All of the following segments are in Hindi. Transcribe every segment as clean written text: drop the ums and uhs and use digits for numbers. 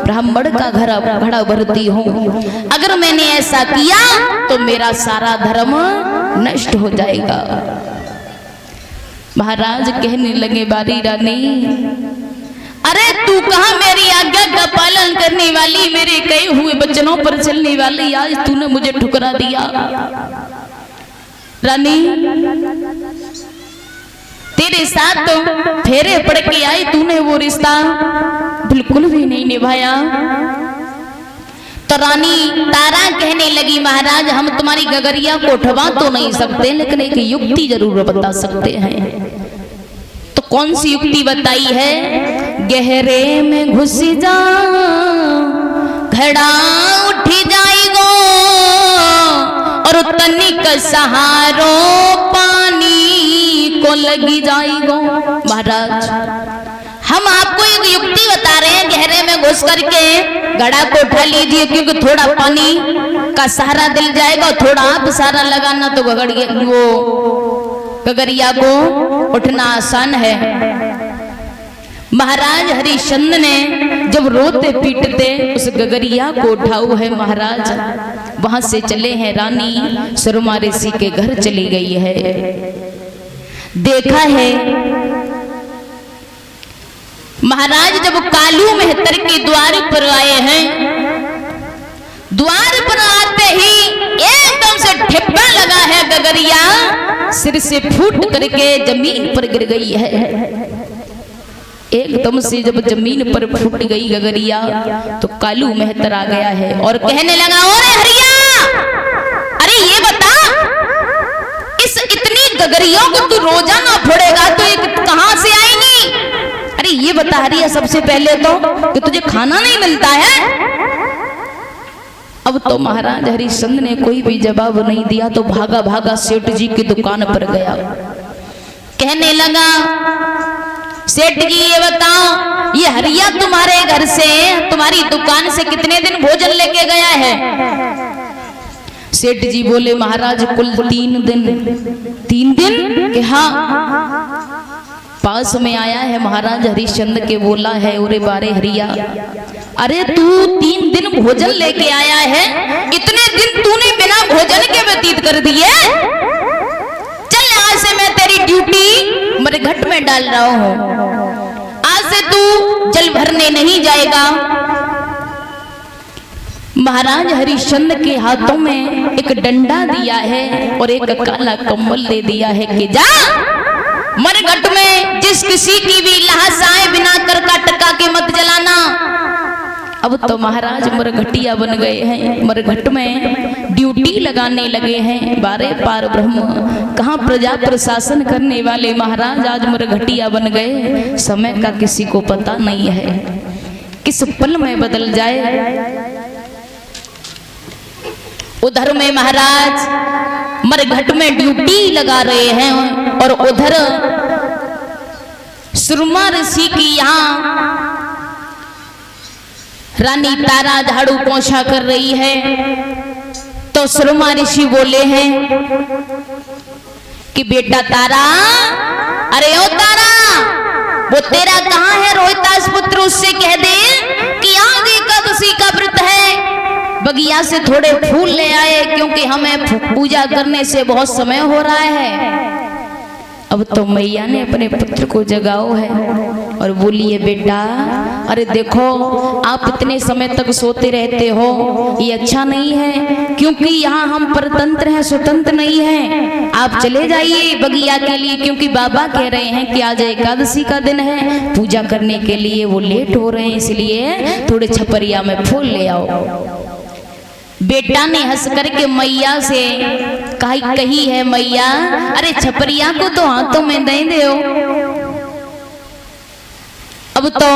ब्राह्मण का घड़ा भरती हूँ। अगर मैंने ऐसा किया तो मेरा सारा धर्म नष्ट हो जाएगा। महाराज कहने लगे बारी रानी, अरे तू कहाँ मेरी आज्ञा का पालन करने वाली, मेरे कहे हुए वचनों पर चलने वाली, आज तूने मुझे ठुकरा दिया। रानी तेरे साथ तो फेरे पड़ के आई, तूने वो रिश्ता बिल्कुल भी नहीं निभाया। तो रानी तारा कहने लगी, महाराज हम तुम्हारी गगरिया को उठवा तो नहीं सकते, लेकिन एक युक्ति जरूर बता सकते हैं। तो कौन सी युक्ति बताई है? गहरे में घुस जा घड़ा उठ जाएगो, और तनिक सहारो पानी को लगी जाएगो। महाराज हम आपको एक युक्ति बता रहे हैं, गहरे में घुस करके घड़ा को उठा लीजिए, क्योंकि थोड़ा पानी का सहारा दिल जाएगा, थोड़ा आप सहारा लगाना तो गगरिया को उठना आसान है। महाराज हरिश्चंद्र ने जब रोते पीटते उस गगरिया को उठाऊ है, महाराज वहां से चले हैं। रानी सुरमा ऋषि के घर चली गई है। देखा है महाराज जब कालू मेहतर के द्वार पर आए हैं, द्वार पर आते ही एकदम से ठिप्पा लगा है, गगरिया सिर से फूट करके जमीन पर गिर गई है। एकदम से जब जमीन पर फूट गई गगरिया तो कालू मेहतर आ गया है और कहने लगा, अरे हरिया, अरे ये बता इस इतनी गगरियों को तू रोजाना फोड़ेगा तो ये कहां से आएंगी? अरे ये बता हरिया सबसे पहले तो कि तुझे खाना नहीं मिलता है। अब तो महाराज हरिश्चंद्र ने कोई भी जवाब नहीं दिया, तो भागा भागा सेठ जी की दुकान पर गया। कहने लगा, सेठ जी ये बताओ ये हरिया तुम्हारे घर से तुम्हारी दुकान से कितने दिन भोजन लेके गया है? सेठ जी बोले, महाराज कुल 3 दिन। 3 दिन के हाँ पास में आया है। महाराज हरिश्चंद्र के बोला है, ओरे बारे हरिया, अरे तू 3 दिन भोजन लेके आया है, इतने दिन तूने बिना भोजन के व्यतीत कर दिए। चल आज से मैं तेरी ड्यूटी मरघट में डाल रहा हूं, आज से तू जल भरने नहीं जाएगा। महाराज हरिश्चंद्र के हाथों में एक डंडा दिया है और एक काला कंबल दे दिया है कि जा मरघट में जिस किसी की भी लाश आए बिना करका टका के मत जलाना। अब तो महाराज मरघटिया बन गए हैं, मरघट में ड्यूटी लगाने लगे हैं। बारे पार ब्रह्म कहाँ प्रजा प्रशासन करने वाले महाराज आज मरघटिया बन गए। समय का किसी को पता नहीं है, किस पल में बदल जाए। उधर में महाराज मरघट में ड्यूटी लगा रहे हैं और उधर सुरमा ऋषि की यहाँ रानी तारा झाड़ू पोंछा कर रही है। तो सुरमा ऋषि बोले हैं कि बेटा तारा, अरे ओ तारा, वो तेरा कहाँ है रोहितास पुत्र, उससे कह दे कि आज एकादशी का व्रत है, बगिया से थोड़े फूल ले आए, क्योंकि हमें पूजा करने से बहुत समय हो रहा है। अब तो मैया ने अपने पुत्र को जगाओ है और बोलिए, बेटा अरे देखो आप इतने समय तक सोते रहते हो, ये अच्छा नहीं है, क्योंकि यहाँ हम परतंत्र हैं, स्वतंत्र नहीं हैं। आप चले जाइए बगिया के लिए, क्योंकि बाबा कह रहे हैं कि आज एकादशी का दिन है, पूजा करने के लिए वो लेट हो रहे हैं, इसलिए थोड़े छपरिया में फूल ले आओ। बेटा ने हंस करके मैया से कही है, मैया अरे छपरिया को तो हाथों में दे दो। अब तो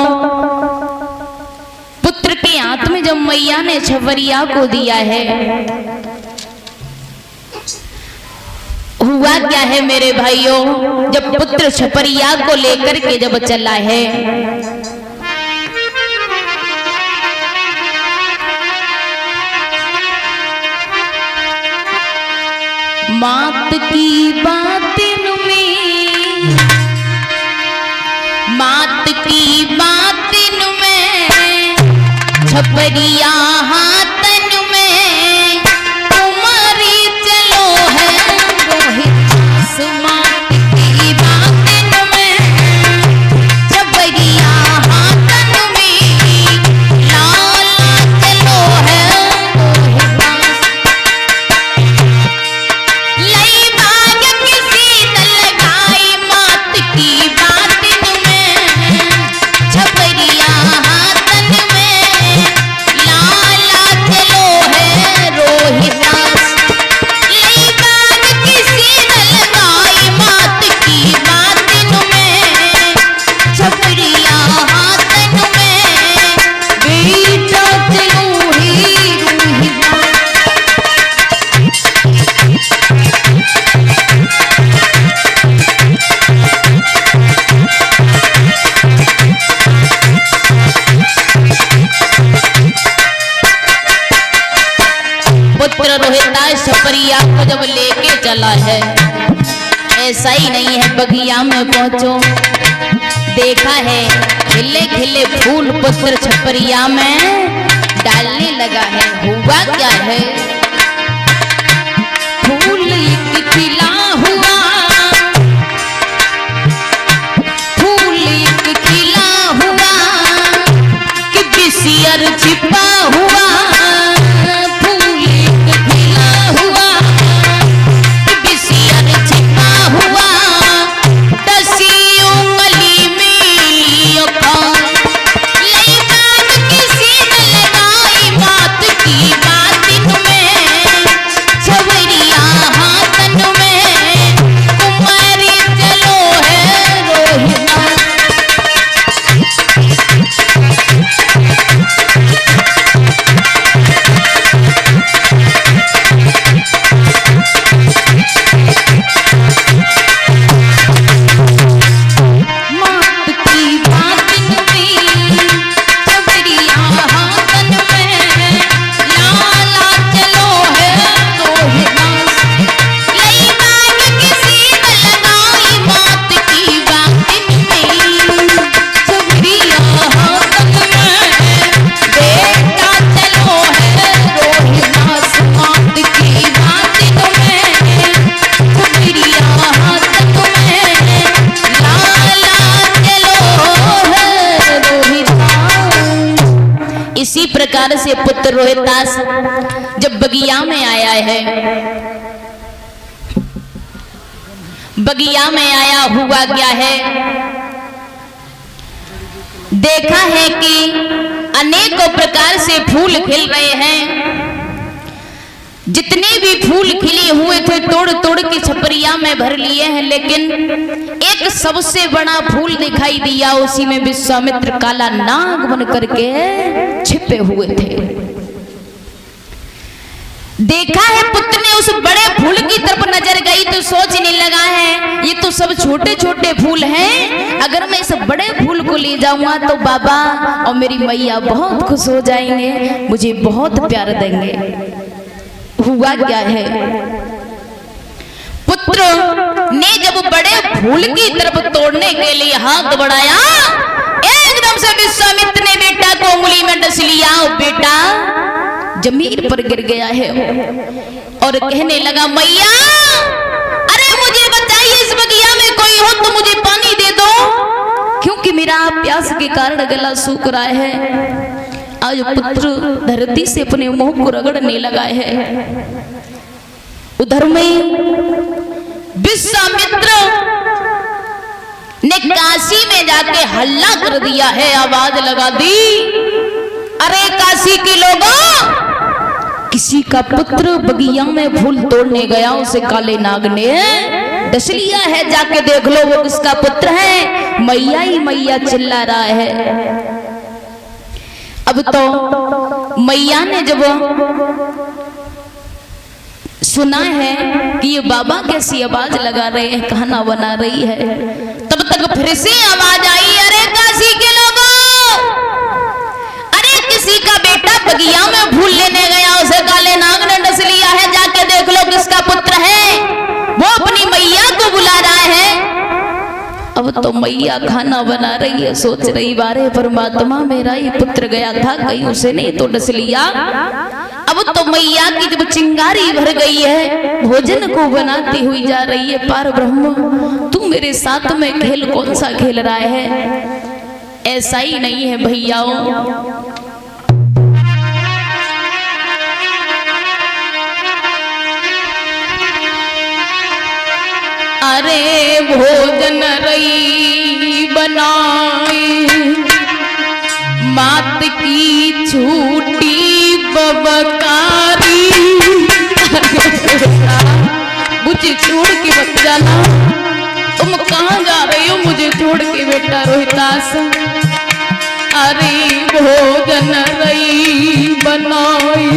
पुत्र के हाथ में जब मैया ने छपरिया को दिया है, हुआ क्या है मेरे भाइयों, जब पुत्र छपरिया को लेकर के जब चला है, मात की बातिन में, मात की बातिन में छपरिया हाथन में तुम्हारी चलो है रोहित आसमान की बातन में छपरिया हाथन में लाला चलो है लई बाग किसी लगाई मात की बातन में छपरिया हाथन में लाला चलो है रोहिदास लई बाग किसी लगाई मात की बातन में छपरिया हाथन में बेटा चलो ही रोहिदास पुत्र रोहिदास छपरिया को जब लेके चला है, ऐसा ही नहीं है बगिया में पहुंचो देखा है खिले खिले फूल पुत्र छपरिया में डालने लगा है। हुआ क्या है फूल एक खिला हुआ फूल एक खिला हुआ कि बिसियर छिपा हुआ फूल एक खिला हुआ कि बिसियर छिपा हुआ दसी उंगली मिलियो लई बाग किसी न लगाई बात की बातिन में छवरिया हाथन में कुमारी चलो है रोहिदास मात की बातिन में छवरिया हाथन में लाला चलो है रोहिदास लई बाग किसी न लगाई बात की बातिन में छवरिया हाथन में बेटा चलो है रोहिदास मात की बातिन में छवरिया हाथन में लाला चलो है रोहिदास। इसी प्रकार से पुत्र रोहिदास जब बगिया में आया है, बगिया में आया हुआ क्या है देखा है कि अनेकों प्रकार से फूल खिल रहे हैं। जितने भी फूल खिले हुए थे तोड़ तोड़ के छपरिया में भर लिए हैं, लेकिन एक सबसे बड़ा फूल दिखाई दिया, उसी में विश्वामित्र काला नाग बन करके छिपे हुए थे। देखा है पुत्र ने उस बड़े फूल की तरफ नजर गई तो सोचने लगा है ये तो सब छोटे छोटे फूल हैं, अगर मैं इस बड़े फूल को ले जाऊंगा तो बाबा और मेरी मैया बहुत खुश हो जाएंगे, मुझे बहुत प्यार देंगे। हुआ क्या है पुत्र ने जब बड़े फूल की तरफ तोड़ने के लिए हाथ बढ़ाया, एकदम से विश्वामित्र ने बेटा को उंगली में डस लिया और बेटा जमीन पर गिर गया है और कहने लगा मैया अरे मुझे बताइए इस बगिया में कोई हो तो मुझे पानी दे दो, क्योंकि मेरा प्यास के कारण गला सूख रहा है। आज पुत्र धरती से अपने मुंह को रगड़ने लगा है। उधर में विश्वामित्र ने काशी में जाके हल्ला कर दिया है, आवाज लगा दी, अरे काशी के लोगों, किसी का पुत्र बगिया में फूल तोड़ने गया, उसे काले नाग ने डस लिया है, जाके देख लो वो किसका पुत्र है। मैया ही मैया चिल्ला रहा है। अब तो मैया ने जब सुना है कि ये बाबा कैसी आवाज लगा रहे हैं, खाना बना रही है, तब तक फिर से आवाज आई, अरे काशी के लोगों, अरे किसी का बेटा बगिया में फूल लेने गया, उसे काले नाग ने डस लिया है, जाके देख लो किसका पुत्र है। वो अपनी मैया को बुला रहा है। अब अब तो मैया खाना बना रही है, सोच रही बारे परमात्मा मेरा ये पुत्र गया था कहीं उसे नहीं तो डस लिया। अब तो मैया की जब चिंगारी भर गई है, भोजन को बनाती हुई जा रही है। पार ब्रह्म तू मेरे साथ में खेल कौन सा खेल रहा है? ऐसा ही नहीं है भैयाओं। अरे भोजन रही बनाई मात की छूटी बबकारी। मुझे छोड़ के मत जाना, तुम कहाँ जा रहे हो मुझे छोड़ के बेटा रोहितास। अरे भोजन रही बनाई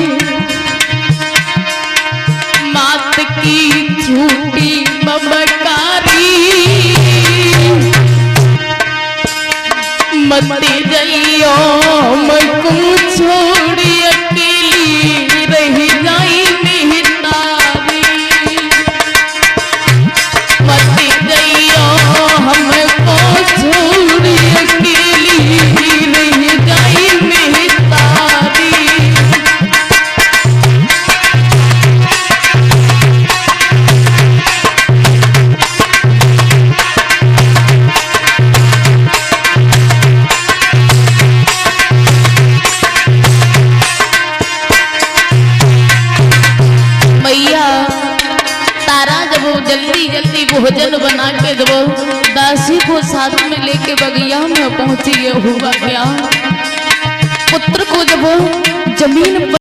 मात की छूटी बबकारी। मत जाइयो मैं छोड़ अकेली रह जाई मेहतारी। मत जाइयो हमको छोड़ अकेली रह जाई मेहतारी। जल्दी जल्दी भोजन बना के दो, दासी को साथ में लेके बगिया में पहुंची। हुआ क्या, पुत्र को जब जमीन